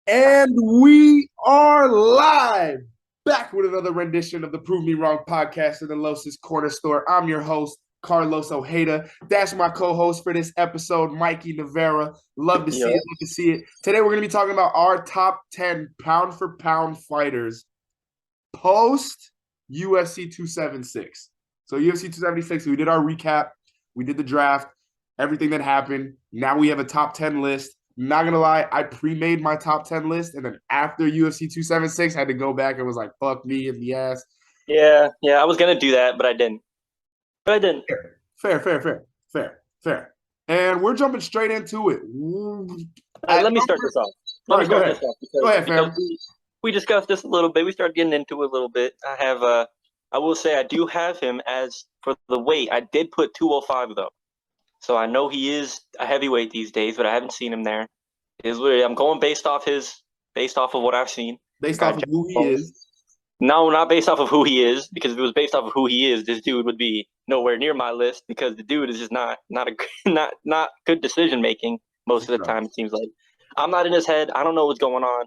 And we are live, back with another rendition of the Prove Me Wrong podcast in the Los's Corner Store. I'm your host, Carlos Ojeda. That's my co-host for this episode, Mikey Navarra. Love to see Yep. it, love to see it. Today we're going to be talking about our top 10 pound-for-pound fighters post UFC 276. So UFC 276, we did our recap, we did the draft, everything that happened. Now we have a top 10 list. Not gonna lie, I pre-made my top 10 list, and then after UFC 276, I had to go back and was like, fuck me in the ass. Yeah. I was gonna do that, but I didn't. Fair. And we're jumping straight into it. Let me start this off. All Let me right, go start ahead. this off Go because ahead, because fam. we discussed this a little bit. We started getting into it a little bit. I will say I do have him as for the weight. I did put 205 though, so I know he is a heavyweight these days, but I haven't seen him there. I'm going based off of what I've seen. Based off Got of John who he Jones. is. No, not based off of who he is, because if it was based off of who he is, this dude would be nowhere near my list because the dude is just not a not good decision making most of the Zero. time. It seems like I'm not in his head. I don't know what's going on.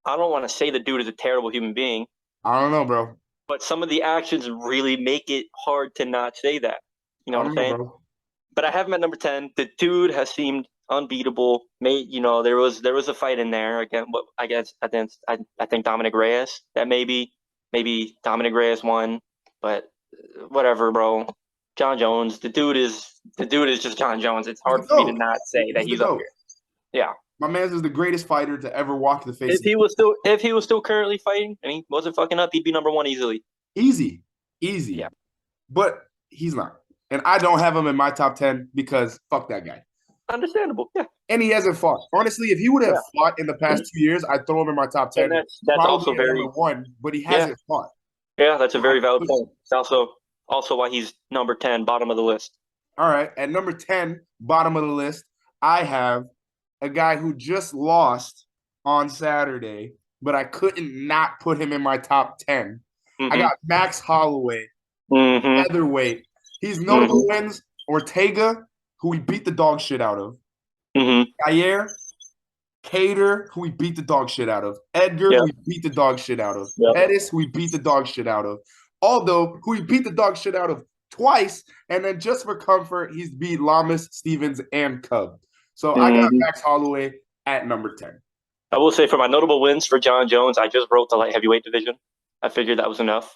I don't want to say the dude is a terrible human being, I don't know, bro. but some of the actions really make it hard to not say that. You know I what I'm don't know, saying? bro. But I have him at number 10. The dude has seemed unbeatable. There was a fight in there again. What I guess I think Dominic Reyes. That maybe Dominic Reyes won, but whatever, bro. John Jones. The dude is just John Jones. It's He's the hard for me to GOAT. not say that He's the he's up GOAT. here. Yeah. My man's is the greatest fighter to ever walk the face of If he was still currently fighting and he wasn't fucking up, he'd be number one easily. easy, Yeah. easy. But he's not. And I don't have him in my top 10 because fuck that guy. Understandable. Yeah. And he hasn't fought. Honestly, if he would have Yeah. fought in the past 2 years, I'd throw him in my top And 10, that's probably also at number very one, but he yeah. hasn't fought. Yeah, that's a I very valid put, point. It's also why he's number 10, bottom of the list. all right, at number 10, bottom of the list, I have a guy who just lost on Saturday, but I couldn't not put him in my top 10. I Mm-hmm. got Max Holloway, Mm-hmm. featherweight. He's notable Mm-hmm. wins Ortega, who he beat the dog shit out of. Mm-hmm. Yair, Cater, who he beat the dog shit out of. Edgar, Yep. who he beat the dog shit out of. Yep. Pettis, who he beat the dog shit out of. Aldo, who he beat the dog shit out of twice. And then just for comfort, he's beat Lamas, Stevens, and Cub. So I got Mm-hmm. Max Holloway at number 10. I will say for my notable wins for John Jones, I just wrote the light heavyweight division. I figured that was enough.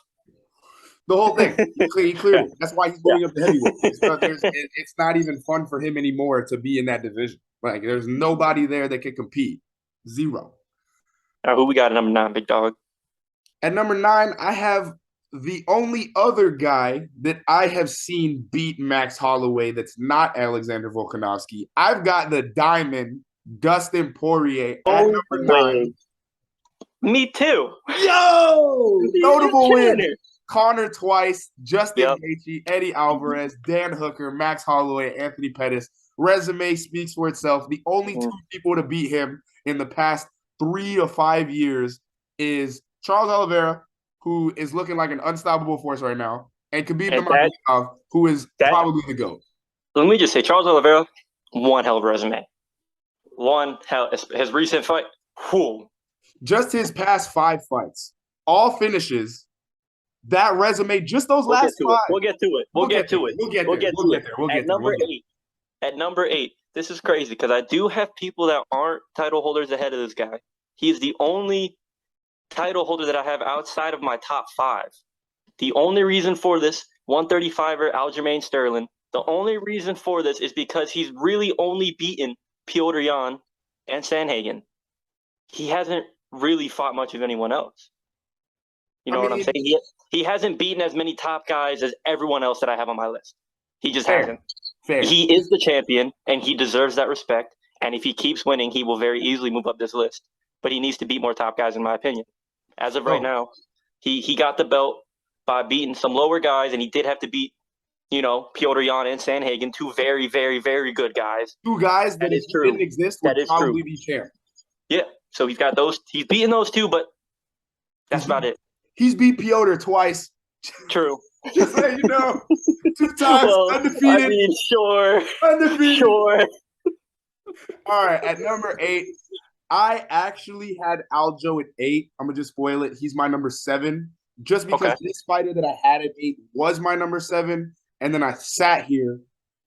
The whole thing. He cleared it. That's why he's Yeah. moving up to heavyweight. It's not even fun for him anymore to be in that division. Like, there's nobody there that can compete. Zero. Who we got at number 9, big dog? At number 9, I have the only other guy that I have seen beat Max Holloway that's not Alexander Volkanovski. I've got the diamond Dustin Poirier at Oh number 9. wait. Me too. Yo! Notable win. Here. Connor twice, Justin Yep. Gaethje, Eddie Alvarez, Dan Hooker, Max Holloway, Anthony Pettis. Resume speaks for itself. The only two people to beat him in the past 3 to 5 years is Charles Oliveira, who is looking like an unstoppable force right now, and Khabib And that Nurmagomedov, who is that probably the GOAT. let me just say, Charles Oliveira, one hell of a resume. One hell his recent fight. Whew. Just his past 5 fights, all finishes. That resume, just those We'll get last to 5. it. We'll get to it. We'll get to it. We'll get We'll there. get We'll to get it. there. We'll At get there. number 8. At number 8. This is crazy because I do have people that aren't title holders ahead of this guy. He's the only title holder that I have outside of my top 5. The only reason for this, 135er Aljamain Sterling, the only reason for this is because he's really only beaten Piotr Jan and Sanhagen. He hasn't really fought much of anyone else. You know what I'm saying? He hasn't beaten as many top guys as everyone else that I have on my list. He just hasn't. Fair. He is the champion, and he deserves that respect. And if he keeps winning, he will very easily move up this list. But he needs to beat more top guys, in my opinion. As of right now, he got the belt by beating some lower guys, and he did have to beat, Piotr Jan and Sanhagen, 2 very, very, very good guys. 2 guys that if didn't exist would probably be champ. Yeah, so he's got those. He's beaten those 2, but that's about it. He's beat Piotr twice. True. Just so you know, 2 times undefeated. I mean, sure. Undefeated. Sure. All right, at number 8, I actually had Aljo at 8. I'm gonna just spoil it. He's my number 7, just because Okay. this fighter that I had at 8 was my number 7, and then I sat here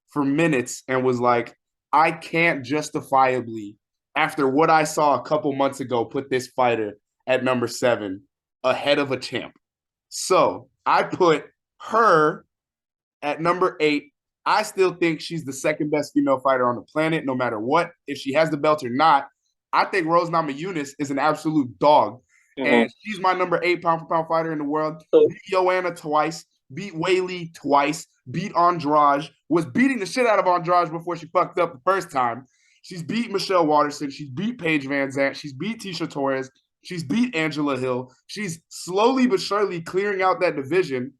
for minutes and was like, I can't justifiably, after what I saw a couple months ago, put this fighter at number 7 ahead of a champ. So I put her at number 8. I still think she's the second best female fighter on the planet, no matter what. If she has the belt or not, I think Rose Namajunas is an absolute dog. Mm-hmm. And she's my number 8 pound for pound fighter in the world. So, Beat Joanna twice, beat Weili twice, beat Andrade, was beating the shit out of Andrade before she fucked up the first time. She's beat Michelle Waterson. She's beat Paige Van Zant. She's beat Tisha Torres. She's beat Angela Hill. She's slowly but surely clearing out that division.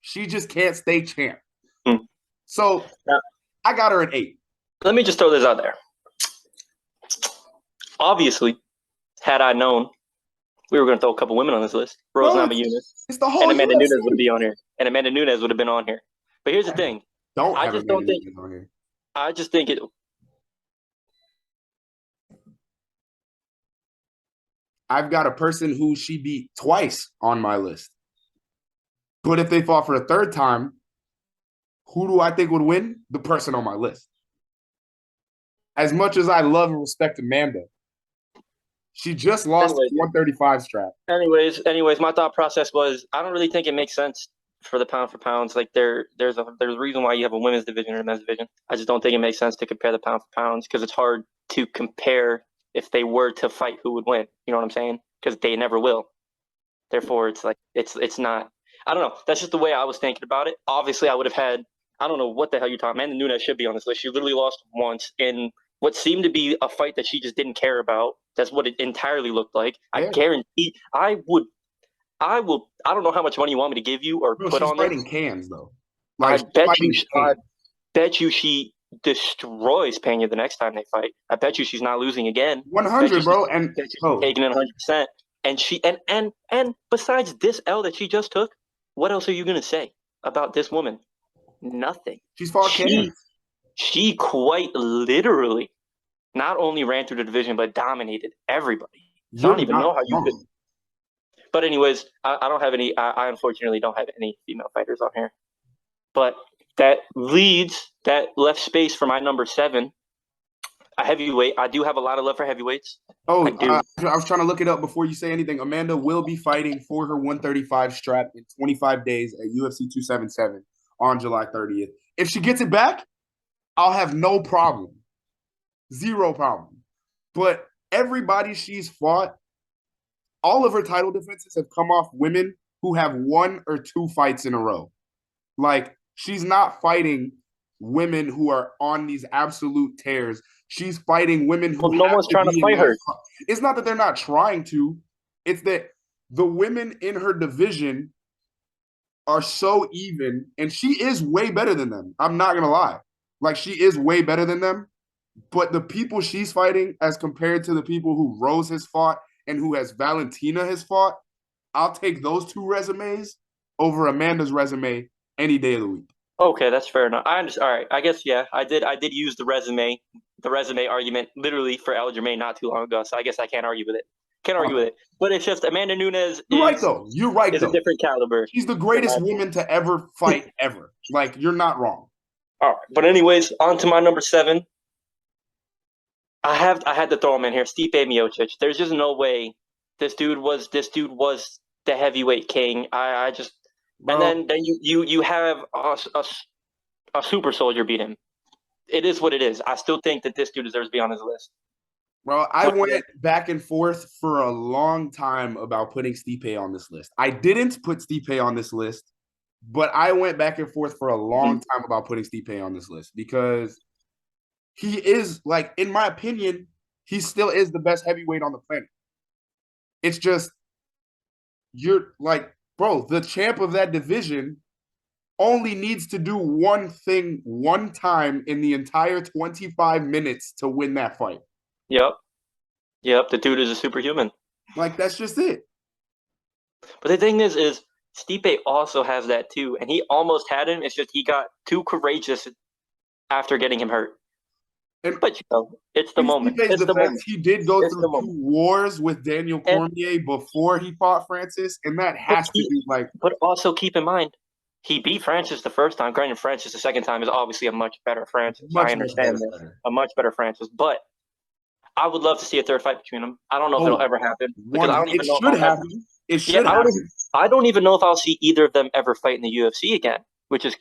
She just can't stay champ. So now, I got her at 8. let me just throw this out there. Obviously, had I known we were going to throw a couple women on this list, Rose Namajunas It's the whole and Amanda UFC. Nunes would be on here, and Amanda Nunes would have been on here. But here's the thing: I just don't think. I just think it. I've got a person who she beat twice on my list. But if they fought for a third time, who do I think would win? The person on my list. As much as I love and respect Amanda, she just lost the 135 strap. Anyways, my thought process was I don't really think it makes sense for the pound for pounds. Like there's a reason why you have a women's division and a men's division. I just don't think it makes sense to compare the pound for pounds because it's hard to compare if they were to fight who would win. You know what I'm saying? Because they never will. Therefore, it's like it's not. I don't know. That's just the way I was thinking about it. Obviously, I would have had. I don't know what the hell you're talking. Amanda Nunes should be on this list. She literally lost once in what seemed to be a fight that she just didn't care about. That's what it entirely looked like. Yeah. I guarantee I will. I don't know how much money you want me to give you or put on this. She's fighting cans though. Like, I bet you she destroys Pena the next time they fight. I bet you she's not losing again. 100, bro, and taking it 100%. And she and besides this L that she just took, what else are you gonna say about this woman? Nothing. She's fought cans. She quite literally not only ran through the division but dominated everybody. So I don't even know how you could. But anyways, I don't have any. I unfortunately don't have any female fighters on here. But that left space for my number 7, a heavyweight. I do have a lot of love for heavyweights. Oh, I was trying to look it up before you say anything. Amanda will be fighting for her 135 strap in 25 days at UFC 277 on July 30th. If she gets it back, I'll have no problem. Zero problem. But everybody she's fought, all of her title defenses have come off women who have 1 or 2 fights in a row. Like, she's not fighting women who are on these absolute tears. She's fighting women who no one's trying to fight her. It's not that they're not trying to. It's that the women in her division are so even, and she is way better than them. I'm not going to lie. Like, she is way better than them. But the people she's fighting as compared to the people who Rose has fought and who Valentina has fought, I'll take those 2 resumes over Amanda's resume any day of the week. Okay, that's fair enough. I understand. All right, I guess I did use the resume argument literally for Aljamain not too long ago, so I guess I can't argue with it. But it's just Amanda Nunes. You're right though. Is a different caliber. She's the greatest woman to ever fight ever. Like, you're not wrong. All right, but anyways, on to my number 7. I had to throw him in here. Stipe Miocic. There's just no way this dude was the heavyweight king. I just. Bro. And then you have a super soldier beat him. It is what it is. I still think that this dude deserves to be on his list. Well, I went back and forth for a long time about putting Stipe on this list. I didn't put Stipe on this list, but I went back and forth for a long time about putting Stipe on this list because he is, like, in my opinion, he still is the best heavyweight on the planet. It's just, you're like, bro, the champ of that division only needs to do one thing one time in the entire 25 minutes to win that fight. Yep. The dude is a superhuman. Like, that's just it. But the thing is Stipe also has that too, and he almost had him. It's just he got too courageous after getting him hurt. And But it's the in moment. Stipe's It's the defense, moment. he did go It's through the 2 moment. wars with Daniel And Cormier before he fought Francis, and that but has to be like but also keep in mind, he beat Francis the first time. Granted, Francis the second time is obviously a much better Francis. I much better understand this, fighter. a much better Francis. But I would love to see a third fight between them. I don't know if it'll Oh, ever happen because I don't it even know if should I'll ever. happen. It Yeah, should happen. I don't even know if I'll see either of them ever fight in the UFC again, which is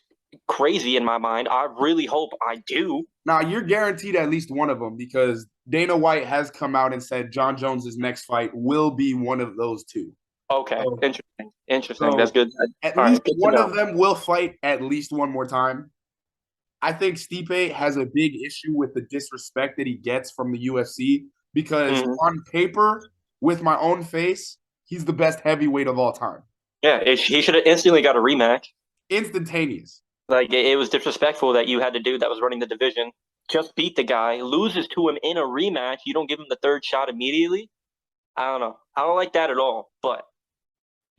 crazy in my mind. I really hope I do. Now you're guaranteed at least one of them because Dana White has come out and said John Jones's next fight will be one of those 2. Okay, So, interesting. Interesting. That's so good. at All least right, good to one know. of them will fight at least one more time. I think Stipe has a big issue with the disrespect that he gets from the UFC because Hmm. on paper, with my own face, he's the best heavyweight of all time. Yeah, he should have instantly got a rematch. Instantaneous. Like it was disrespectful that you had to do that was running the division. Just beat the guy, loses to him in a rematch. You don't give him the third shot immediately. I don't know. I don't like that at all. But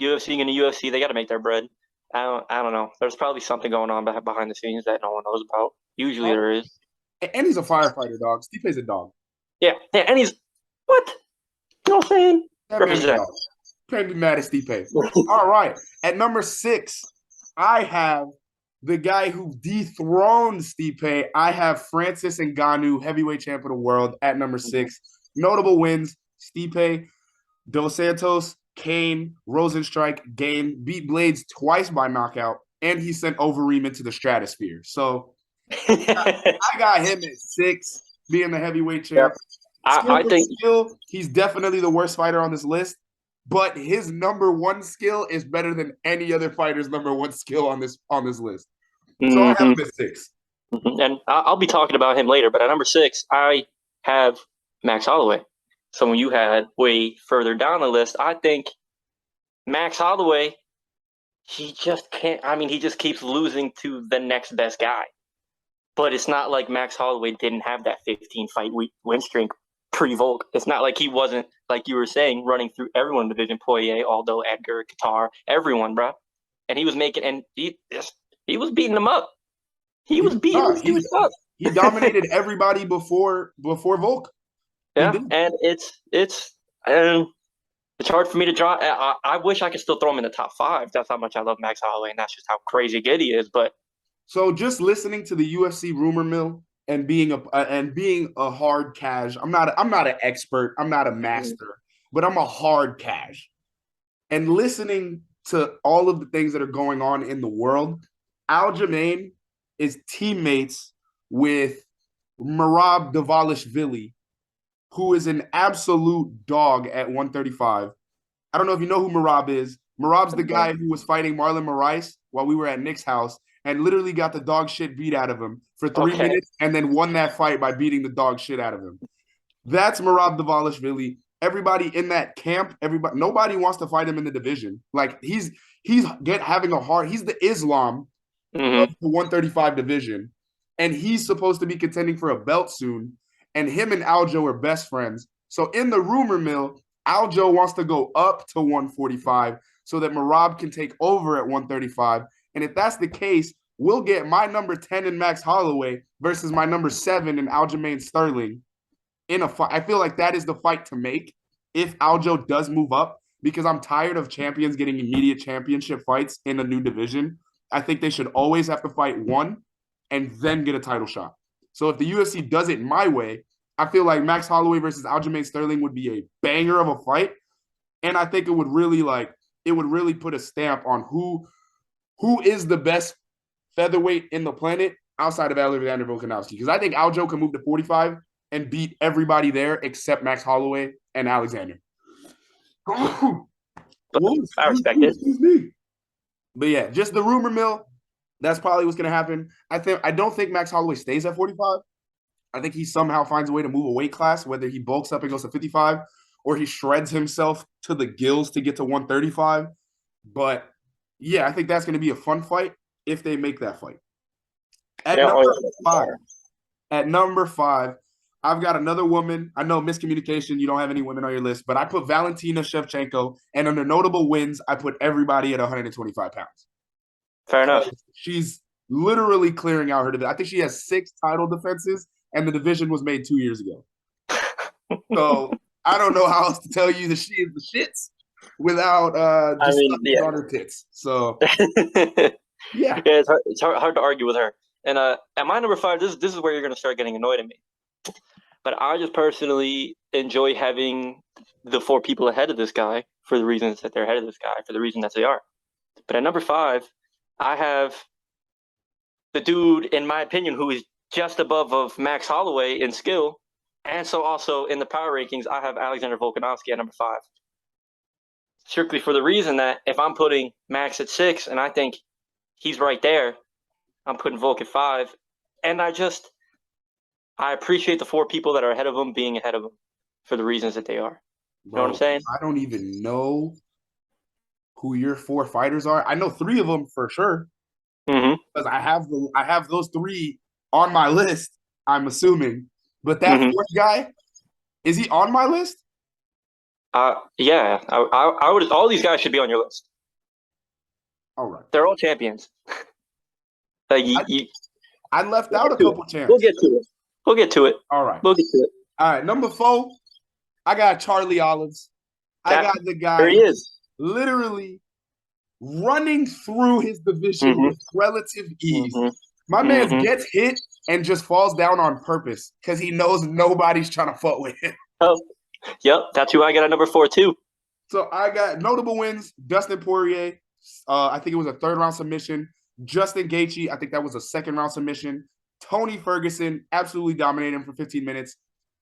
UFC and the UFC, they got to make their bread. I don't know. There's probably something going on behind the scenes that no one knows about. Usually there is. And he's a firefighter, dog. Stipe's a dog. Yeah. Yeah. And he's what? You know what I'm saying? That man's a Represent. dog. Can't be mad at Stipe. All right. At number 6, I have the guy who dethroned Stipe. I have Francis Ngannou, heavyweight champ of the world, at number 6. Notable wins: Stipe, Dos Santos, Kane, Rosenstrike, Game, beat Blades twice by knockout, and he sent Overeem into the stratosphere. So I got him at 6, being the heavyweight champ. Yep. Skill I for think skill, he's definitely the worst fighter on this list. But his number 1 skill is better than any other fighter's number 1 skill on this list. So I have mhm, him at 6. and I'll be talking about him later. But at number 6, I have Max Holloway. Someone you had way further down the list. I think Max Holloway, he just can't. I mean, he just keeps losing to the next best guy. But it's not like Max Holloway didn't have that 15 fight win streak pre-Volk. It's not like he wasn't, like you were saying, running through everyone in the division, Poirier, Aldo, Edgar, Qatar, everyone, bro. And he was making, and he was beating them up. He was beating these dudes up. He dominated everybody before Volk. Yeah, and it's hard for me to draw. I wish I could still throw him in the top 5. That's how much I love Max Holloway, and that's just how crazy good he is. But So just listening to the UFC rumor mill and being a hard cash. I'm not an expert. I'm not a master, but I'm a hard cash. And listening to all of the things that are going on in the world, Aljamain is teammates with Merab Dvalishvili, who is an absolute dog at 135. I don't know if you know who Merab is. Merab's the guy who was fighting Marlon Moraes while we were at Nick's house and literally got the dog shit beat out of him for 3 minutes and then won that fight by beating the dog shit out of him. That's Merab Dvalishvili. Everybody in that camp, nobody wants to fight him in the division. Like he's having a hard. He's the Islam of the 135 division, and he's supposed to be contending for a belt soon. And him and Aljo are best friends. So in the rumor mill, Aljo wants to go up to 145 so that Merab can take over at 135. And if that's the case, we'll get my number 10 in Max Holloway versus my number 7 in Aljamain Sterling in a fight. I feel like that is the fight to make if Aljo does move up because I'm tired of champions getting immediate championship fights in a new division. I think they should always have to fight one and then get a title shot. So if the UFC does it my way, I feel like Max Holloway versus Aljamain Sterling would be a banger of a fight. And I think it would really put a stamp on who is the best featherweight in the planet outside of Alexander Volkanovski. Because I think Aljo can move to 45 and beat everybody there except Max Holloway and Alexander. I respect it. Excuse me. But yeah, just the rumor mill. That's probably what's going to happen. I don't think Max Holloway stays at 45. I think he somehow finds a way to move a weight class, whether he bulks up and goes to 55 or he shreds himself to the gills to get to 135. But yeah, I think that's going to be a fun fight if they make that fight. At number five, I've got another woman. I know miscommunication. You don't have any women on your list, but I put Valentina Shevchenko, and under notable wins, I put everybody at 125 pounds. Fair enough. She's literally clearing out her division. I think she has 6 title defenses, and the division was made 2 years ago. So I don't know how else to tell you that she is the shits without just sucking on her tits. So yeah, it's hard to argue with her. And at my number 5, this is where you're gonna start getting annoyed at me. But I just personally enjoy having the 4 people ahead of this guy for the reasons that they're ahead of this guy, for the reason that they are. But at number 5, I have the dude, in my opinion, who is just above of Max Holloway in skill. And so also in the power rankings, I have Alexander Volkanovski at number 5. Strictly for the reason that if I'm putting Max at 6 and I think he's right there, I'm putting Volk at 5. And I appreciate the 4 people that are ahead of him being ahead of him for the reasons that they are. You know what I'm saying? I don't even know who your 4 fighters are. I know 3 of them for sure. Because I have those 3 on my list, I'm assuming. But that 4th guy, is he on my list? Yeah. I would. All these guys should be on your list. All right. They're all champions. I left out a couple champs. We'll get to it. All right. We'll get to it. All right. Number 4, I got Charlie Olives. I got the guy. There he is. Literally running through his division with relative ease. My man gets hit and just falls down on purpose because he knows nobody's trying to fuck with him. Oh, yep. That's who I got at number 4 too. So I got notable wins: Dustin Poirier. I think it was a 3rd round submission. Justin Gaethje, I think that was a 2nd round submission. Tony Ferguson absolutely dominated him for 15 minutes.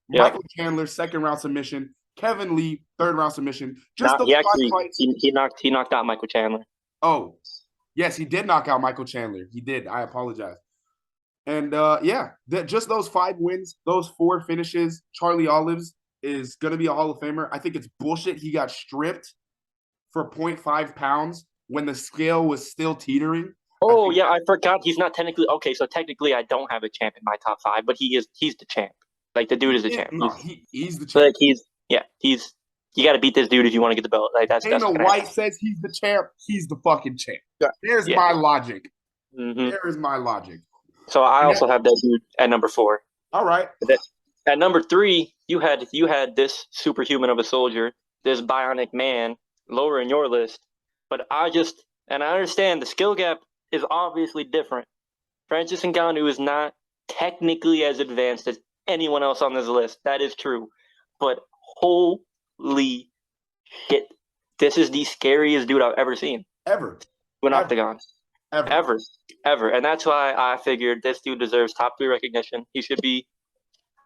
Yep. Michael Chandler, 2nd round submission. Kevin Lee, 3rd round submission. He knocked out Michael Chandler. Oh, yes, he did knock out Michael Chandler. He did. I apologize. And just those 5 wins, those 4 finishes. Charlie Olives is going to be a Hall of Famer. I think it's bullshit he got stripped for 0.5 pounds when the scale was still teetering. Oh, I forgot he's not technically – okay, so technically I don't have a champ in my top 5, but he's the champ. Like, the dude is the champ. No, he's the champ. Like, you got to beat this dude if you want to get the belt. Like, that's White says he's the champ. He's the fucking champ. There's my logic. There is my logic. So I also have that dude at number 4. All right. At number 3, you had this superhuman of a soldier, this bionic man, lower in your list. But I understand the skill gap is obviously different. Francis Ngannou is not technically as advanced as anyone else on this list. That is true. But holy shit, this is the scariest dude I've ever seen. Ever. With octagon. Ever. And that's why I figured this dude deserves top 3 recognition. He should be.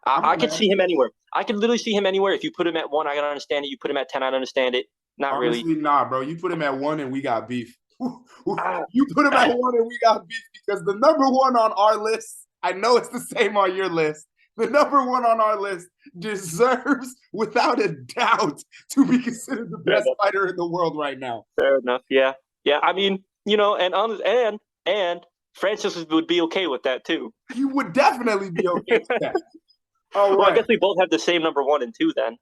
I could see him anywhere. I could literally see him anywhere. If you put him at 1, I can understand it. You put him at 10, I understand it. Honestly, really. Nah, bro. You put him at 1 and we got beef. You put him at 1 and we got beef because the number 1 on our list, I know it's the same on your list. The number 1 on our list deserves, without a doubt, to be considered the best fighter in the world right now. Fair enough. Yeah. I mean, and Francis would be okay with that too. He would definitely be okay with that. All right. Well, I guess we both have the same number 1 and 2 then.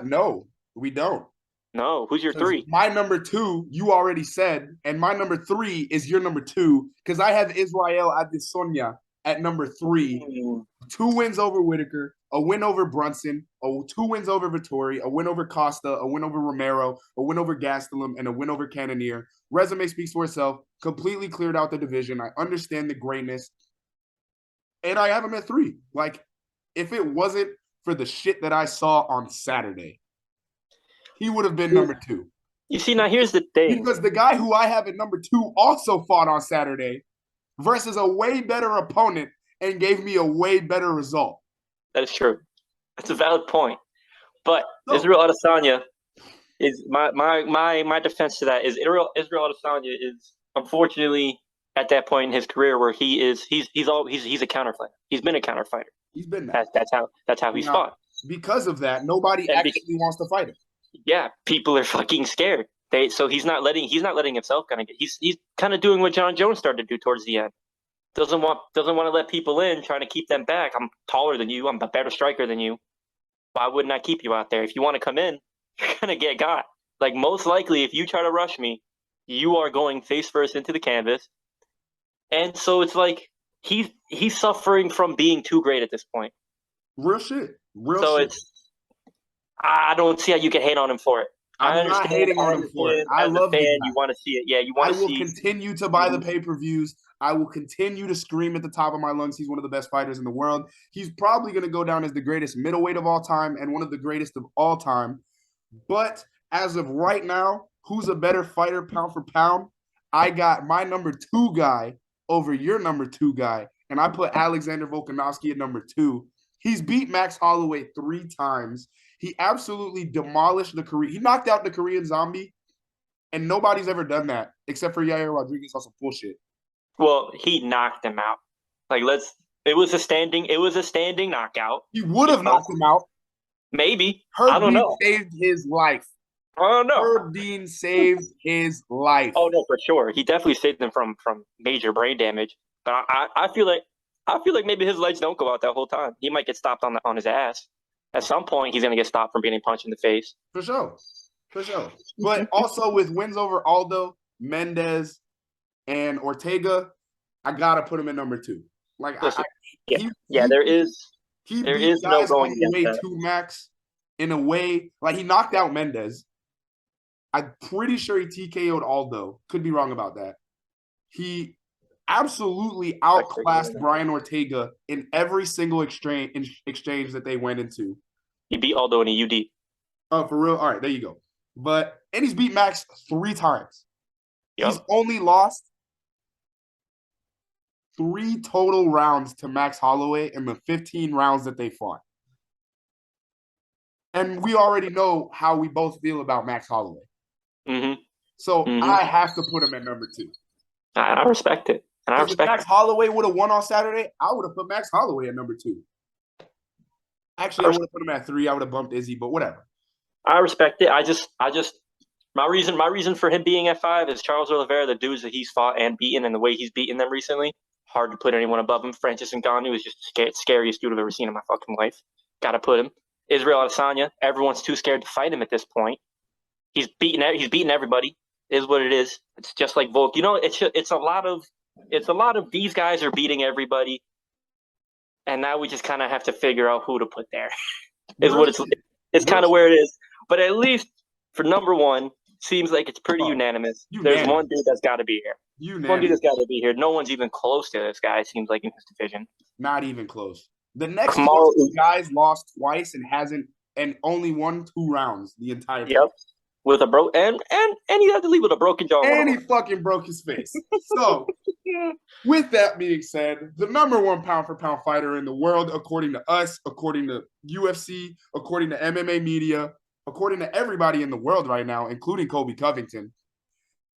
No, we don't. No, who's your 3? My number 2, you already said, and my number 3 is your number 2 because I have Israel Adesanya at number 3. 2 wins over Whitaker, a win over Brunson, 2 wins over Vittori, a win over Costa, a win over Romero, a win over Gastelum, and a win over Cannonier. Resume speaks for itself. Completely cleared out the division. I understand the greatness, and I have him at 3. Like, if it wasn't for the shit that I saw on Saturday, he would have been number 2. You see, now here's the thing. Because the guy who I have at number 2 also fought on Saturday versus a way better opponent and gave me a way better result. That is true. That's a valid point. But Israel Adesanya is my defense to that is Israel Adesanya is unfortunately at that point in his career where he's a counter fighter. He's been a counter fighter. He's been that. That's how he's fought. Because of that, nobody actually wants to fight him. Yeah, people are fucking scared. So he's not letting himself kind of get. He's kind of doing what John Jones started to do towards the end. Doesn't want to let people in, trying to keep them back. I'm taller than you. I'm a better striker than you. Why wouldn't I keep you out there? If you want to come in, you're gonna get got. Like most likely, if you try to rush me, you are going face first into the canvas. And so it's like he's suffering from being too great at this point. Real shit. Real So shit. I don't see how you can hate on him for it. I'm not hating on him for it. I As a love the fan, guy. you want to see it. Yeah, you I want to will see. continue to buy the pay-per-views. I will continue to scream at the top of my lungs. He's one of the best fighters in the world. He's probably going to go down as the greatest middleweight of all time and one of the greatest of all time. But as of right now, who's a better fighter pound for pound? I got my number 2 guy over your number 2 guy, and I put Alexander Volkanovski at number 2. He's beat Max Holloway 3 times. He absolutely demolished the Korean. He knocked out the Korean Zombie, and nobody's ever done that except for Yair Rodriguez on some bullshit. Well, he knocked him out. It was a standing knockout. He would have knocked him out. Maybe. Herb I don't Dean know. saved his life. I don't know. Herb Dean saved his life. Oh no, for sure. He definitely saved him from major brain damage. But I feel like maybe his legs don't go out that whole time. He might get stopped on his ass. At some point, he's gonna get stopped from getting punched in the face. For sure. But also with wins over Aldo, Mendez, and Ortega, I gotta put him at number 2. Like, Listen, there is no going on the way against to Max in a way. Like, he knocked out Mendez. I'm pretty sure he TKO'd Aldo. Could be wrong about that. He absolutely outclassed Brian Ortega in every single exchange that they went into. He beat Aldo in a UD. Oh, for real? All right, there you go. And he's beat Max 3 times. Yep. He's only lost 3 total rounds to Max Holloway in the 15 rounds that they fought. And we already know how we both feel about Max Holloway. Mm-hmm. So I have to put him at number 2. I respect it. And I respect if Max Holloway would have won on Saturday, I would have put Max Holloway at number 2. Actually, I would have put him at 3. I would have bumped Izzy, but whatever. I respect it. My reason for him being at 5 is Charles Oliveira, the dudes that he's fought and beaten, and the way he's beaten them recently. Hard to put anyone above him. Francis Ngannou is just the scariest dude I've ever seen in my fucking life. Got to put him. Israel Adesanya. Everyone's too scared to fight him at this point. He's beaten everybody. It is what it is. It's just like Volk. You know, it's a lot of these guys are beating everybody, and now we just kind of have to figure out who to put there. It's kind of where it is. But at least for number 1, seems like it's pretty unanimous. There's one dude that's got to be here. One dude that's got to be here. No one's even close to this guy. It seems like in his division. Not even close. The next 2 guys lost twice and only won 2 rounds the entire time. Yep. With a and he had to leave with a broken jaw. And he fucking broke his face. So, with that being said, the number 1 pound for pound fighter in the world, according to us, according to UFC, according to MMA media, according to everybody in the world right now, including Colby Covington,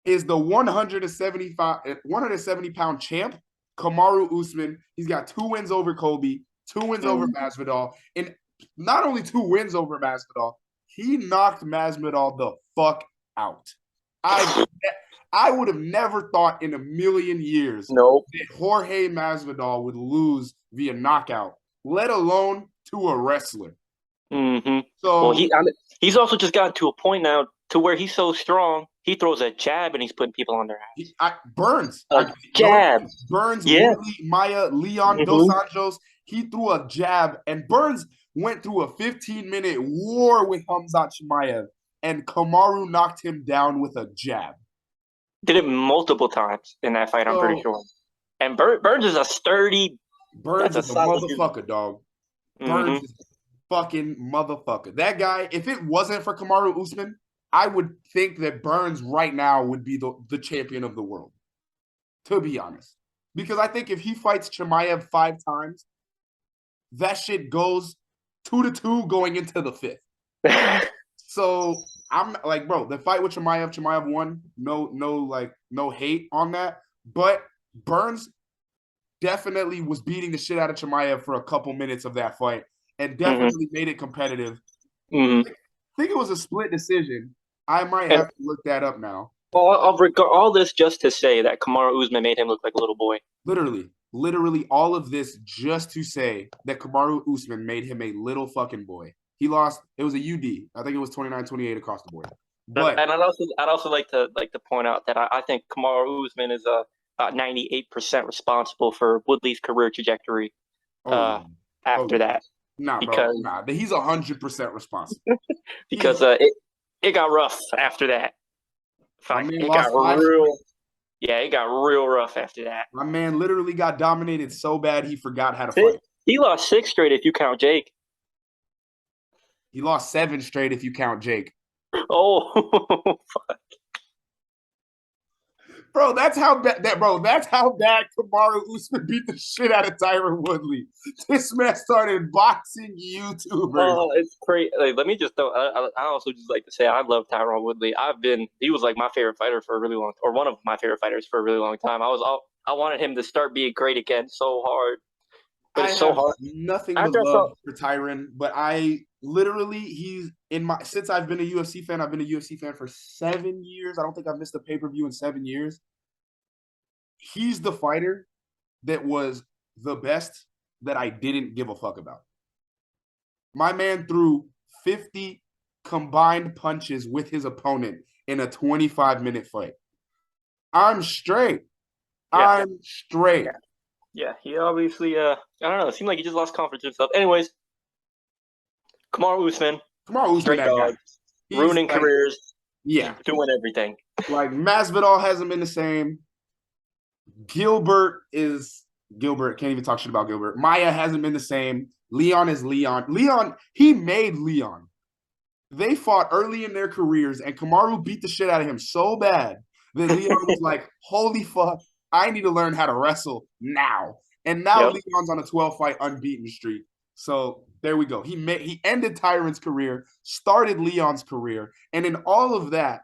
is the 170-pound champ, Kamaru Usman. He's got 2 wins over Colby, 2 wins over Masvidal, and not only 2 wins over Masvidal, he knocked Masvidal the fuck out. I would have never thought in a million years that Jorge Masvidal would lose via knockout, let alone to a wrestler. Mm-hmm. So he's also just gotten to a point now to where he's so strong, he throws a jab and he's putting people on their ass. Burns. Jab. Burns, Leon Dos Anjos, he threw a jab, and Burns went through a 15-minute war with Khamzat Chimaev, and Kamaru knocked him down with a jab. Did it multiple times in that fight, I'm pretty sure. And Burns is a sturdy... Burns is a motherfucker, dog. Burns is a fucking motherfucker. That guy, if it wasn't for Kamaru Usman, I would think that Burns right now would be the champion of the world, to be honest. Because I think if he fights Chimaev 5 times, that shit goes 2-2 going into the 5th. So I'm like, bro, the fight with Chimaev won. No hate on that. But Burns definitely was beating the shit out of Chimaev for a couple minutes of that fight and definitely made it competitive. I think it was a split decision. I might have to look that up now. All this just to say that Kamaru Usman made him look like a little boy. Literally all of this just to say that Kamaru Usman made him a little fucking boy. He lost. It was a UD. I think it was 29-28 across the board. But I'd also like to point out that I think Kamaru Usman is about 98% responsible for Woodley's career trajectory Oh yeah. Oh after yeah. that Nah, bro. because Nah, he's 100% responsible. He's because it got rough after that my fight. man It got lost five. real yeah, it got real rough after that. My man literally got dominated so bad he forgot how to fight. He lost 6 straight if you count Jake. He lost 7 straight if you count Jake. Oh, Bro, that's how bad that's how bad Kamaru Usman beat the shit out of Tyron Woodley. This man started boxing YouTubers. oh, it's crazy. Like, let me just throw. I also just like to say I love Tyron Woodley. He was like my favorite fighter for a really long, or one of my favorite fighters for a really long time. I wanted him to start being great again so hard, but I it's so have hard. nothing but After I saw, love for Tyron, but I literally he's in my since I've been a UFC fan, I've been a UFC fan for 7 years. I don't think I've missed a pay-per-view in 7 years. He's the fighter that was the best that I didn't give a fuck about. My man threw 50 combined punches with his opponent in a 25-minute fight. I'm straight. yeah, I'm straight. yeah, he obviously I don't know. It seemed like he just lost confidence in himself. Anyways, Kamaru Usman, Kamaru Usman, straight that guy. dog, He's ruining like, careers, yeah. doing everything. Like Masvidal hasn't been the same. Gilbert, can't even talk shit about Gilbert. Maya hasn't been the same. Leon is Leon. Leon, he made Leon. They fought early in their careers, and Kamaru beat the shit out of him so bad that Leon was like, holy fuck, I need to learn how to wrestle now. And now Yep. Leon's on a 12-fight unbeaten streak. So there we go. He ended Tyron's career, started Leon's career, and in all of that,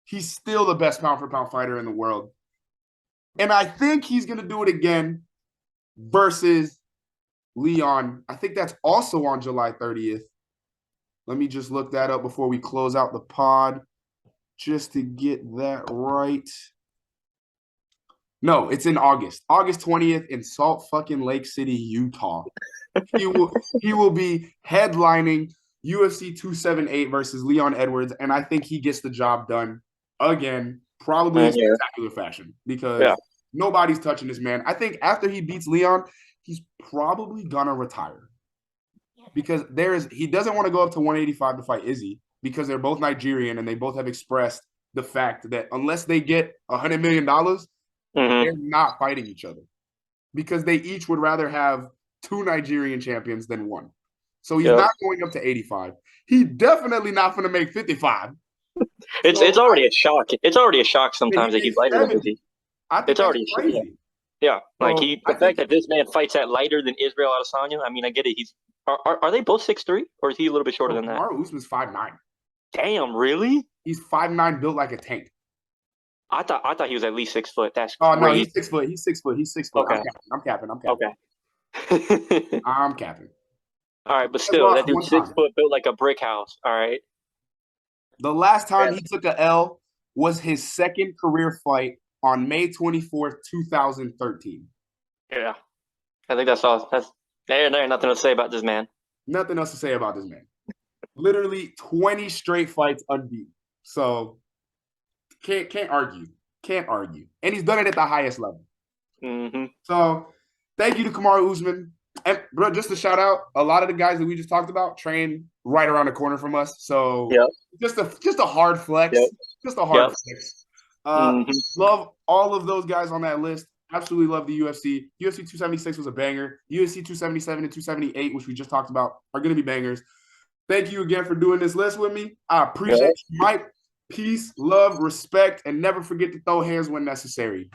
he's still the best pound-for-pound fighter in the world. And I think he's going to do it again versus Leon. I think that's also on July 30th. Let me just look that up before we close out the pod, just to get that right. No, it's in August. August 20th in Salt fucking Lake City, Utah. He will be headlining UFC 278 versus Leon Edwards, and I think he gets the job done again, probably in spectacular fashion, because nobody's touching this man. I think after he beats Leon, he's probably gonna retire. Because he doesn't want to go up to 185 to fight Izzy, because they're both Nigerian and they both have expressed the fact that unless they get $100 million, they're not fighting each other, because they each would rather have 2 Nigerian champions than one. So he's not going up to 85. He definitely not going to make 55. It's already a shock. It's already a shock sometimes that he's lighter 70. than Izzy. I think it's already crazy. Yeah, like the fact that this man fights at lighter than Israel Adesanya. I mean, I get it. Are they both 6'3", or is he a little bit shorter than that? Kamaru Usman's 5'9". Damn, really? He's 5'9", built like a tank. I thought he was at least 6 foot. That's crazy. No, he's 6 foot. He's 6 foot. He's 6 foot. Okay. I'm capping. Okay. I'm capping. All right, but still, that dude's 6 foot, built like a brick house. All right. The last time he took a L was his second career fight on May 24th, 2013. Yeah, I think that's all. There's nothing to say about this man. Nothing else to say about this man. Literally 20 straight fights unbeaten. So can't argue. Can't argue. And he's done it at the highest level. Mm-hmm. So thank you to Kamaru Usman. And bro, just to shout out, a lot of the guys that we just talked about train right around the corner from us. So just a hard flex. Just a hard flex. Love all of those guys on that list. Absolutely love the UFC. UFC 276 was a banger. UFC 277 and 278, which we just talked about, are going to be bangers. Thank you again for doing this list with me. I appreciate you, Mike. Peace, love, respect, and never forget to throw hands when necessary.